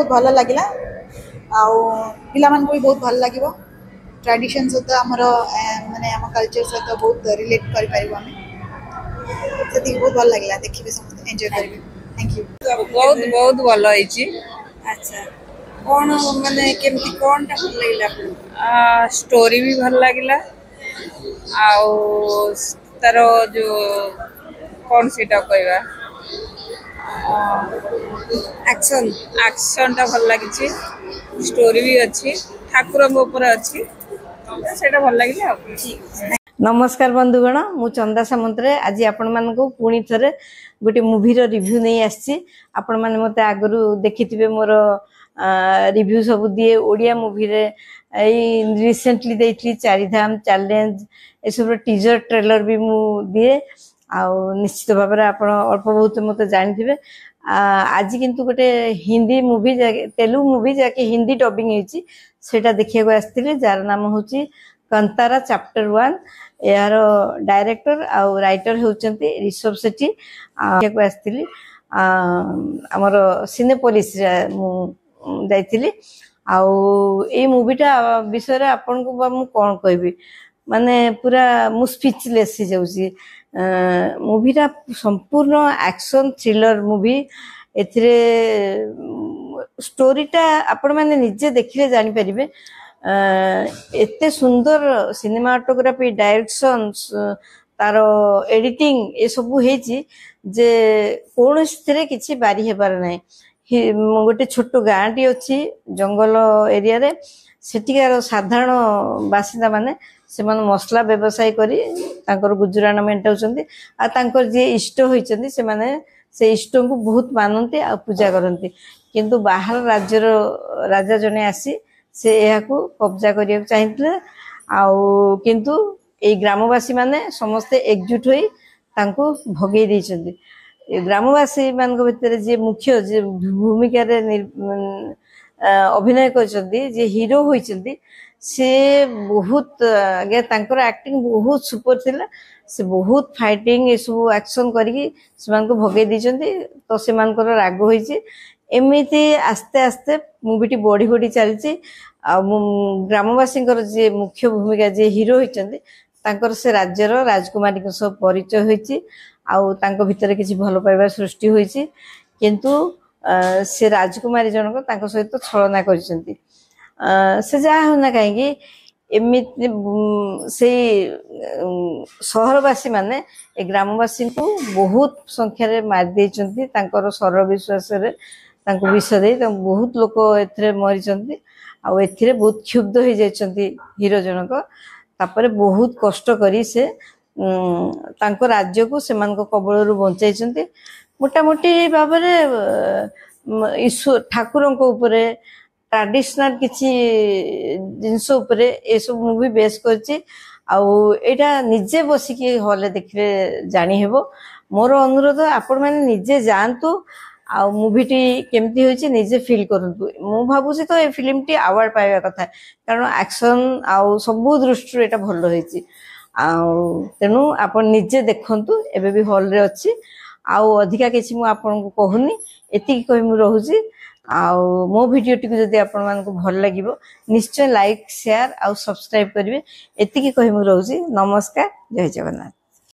बहुत भल लगे आने भी बहुत भल लगे ट्रेडिशन सहित आमर माने आम कल्चर सहित बहुत रिलेट कर बहुत भल लगे देखिए समस्त एंजॉय करेंगे। Thank you. बहुत बहुत भल होइची। अच्छा कौन माने केमती कौन टा भल लगे स्टोरी भी भल लगिला आउ तार जो कौन सीटा कहवा एक्शन एक्शन टा भल लगी स्टोरी भी अच्छी ठाकुर ऊपर अच्छी सेटा भल लगे। नमस्कार बंधुगण मु चंदा सामंतरे आज आपण मानक पुणी थरे गोटे मूवी रिव्यू नहीं आसी आपण माने मते आगरु देखिथिबे मोर रिव्यू सब दिए ओडिया मूवी रे रिसेंटली देथली चारिधाम चैलेंज ए सब टीजर ट्रेलर भी मु दिए आ निश्चित भाव में आपण अल्प बहुत मते जानिथिबे। आज किंतु गोटे हिंदी मूवी तेलुगु मूवी जाके हिंदी डबिंग होईची सेटा देखिया को आस्थिले जार नाम होची कंतारा चैप्टर 1 यार डायरेक्टर आउ राइटर होचंती ऋषभ शेट्टी को आस्थिली हमर सिनेपोलिस मु जाइथिली आउ ए मूवीटा विषय रे आपन को मु कोन कहबी माने पूरा मु स्पीचलेस हो जाउची। मूवीटा संपूर्ण एक्शन थ्रिलर मूवी एथिरे स्टोरीटा आपण माने निजे देखिले जानि परिबे एते सुंदर सिनेमाटोग्राफी डायरेक्शन तार एडिटिंग ए सब हेची जे कोनोसिरे किछि बारी हेबार नै। गोटे छोटो गाँटी अच्छी जंगल एरिया रे सेठिकार साधारण बासिंदा माने से मसला व्यवसाय करी तांकर गुजराण मेंटाउछंती आ तांकर जे इष्ट होइछंती से माने से इष्ट को बहुत मानती आ पूजा करती किंतु बाहर राज्यर राजा जने आसी से यह कब्जा करिया चाहिए आउ किंतु ए ग्रामवासी माने समस्ते एकजुट होई तांको भगेई दैछंती। ग्रामवासी मान भितर जे मुख्य जे भूमिका रे अभिनय करछंती जे हीरो होइछंती से बहुत आगे तांकर एक्टिंग बहुत सुपर थिला से बहुत फाइटिंग ए सब एक्शन करके सेमान को भगेई दैछंती तो सेमान को राग होइछि एमिति आस्ते आस्ते मूवीटी बढ़ी बढ़ी चलती ग्रामवासी जे मुख्य भूमिका जे हीरो होइछंती तांकर से राज्यर राजकुमारी को सब परिचय होइछि आउ तांको भितर किछि भलो पाइबा सृष्टि होइछि किंतु से राजकुमारी जनक तांको सहित छलना करिसंती से जा होना काहेकि एमिति से सहरवासी माने ए ग्रामवासी को बहुत संख्या रे मार देइचंती तांकर सरल विश्वास रे तांको विष दे बहुत लोक एथरे मरिचंती आ एथिरे बहुत क्षुब्ध हो जाइचंती हीरो जनक तापरे बहुत कष्ट करी से तांको राज्य को सेमान को कबल रु बंचाइचंती मोटा मोटी भाबरे ईश्वर ठाकुरन को ऊपर ट्रेडिशनल किछि जिंस ऊपर ए सब मूवी बेस करछि आउ एटा निजे बसी के हॉल देखले जानि हेबो। मोर अनुरोध आपण माने निजे जानतु आ मूवीटी केमती होइछि निजे फील करंतु मु भाबुछि तो ए फिल्म टी अवार्ड पाइबा कथा कारण एक्शन आउ सब दृष्टि एटा भलो होइछि आ तेनु आपण निजे देखंतु एबे भी हॉल रे अछि आउ अधिका किछि मु आपण को कहूनी एति कहि मु रहूछि आउ मो वीडियो टी जदी आपण मान को भल लागिवो निश्चय लाइक शेयर आउ सब्सक्राइब करिवे एति कहि मु रहूछि। नमस्कार जय जगन्नाथ।